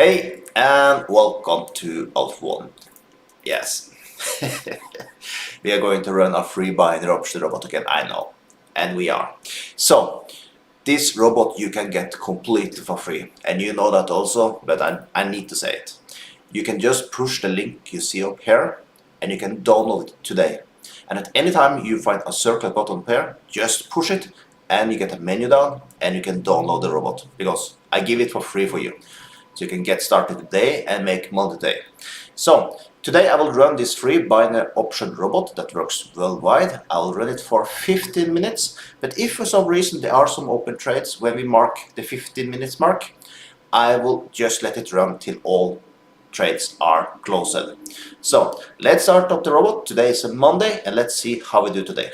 Hey, and welcome to Alt1. Yes, we are going to run a free binary option robot again, I know, and we are. So, this robot you can get completely for free, and you know that also, but I need to say it. You can just push the link you see up here, and you can download it today. And at any time you find a circle button here, just push it, and you get a menu down, and you can download the robot, because I give it for free for you. So you can get started today and make money today. So today I will run this free binary option robot that works worldwide. I will run it for 15 minutes, but if for some reason there are some open trades when we mark the 15 minutes mark, I will just let it run till all trades are closed. So let's start up the robot. Today is a Monday, and let's see how we do today.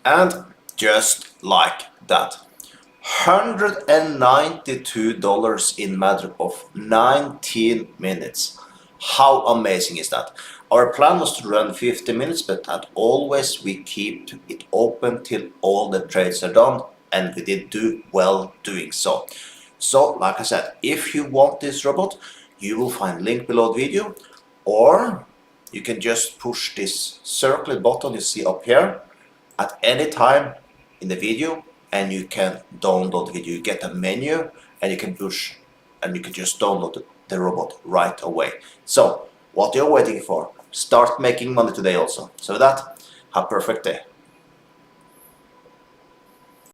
And just like that, $192 in matter of 19 minutes. How amazing is that? Our plan was to run 50 minutes, but as always we keep it open till all the trades are done, and we did do well doing so. So like I said, if you want this robot, you will find link below the video, or you can just push this circle button you see up here at any time in the video, and you can download the video. You get a menu and you can push and you can just download the robot right away. So what you're waiting for, start making money today also. So with that, have a perfect day.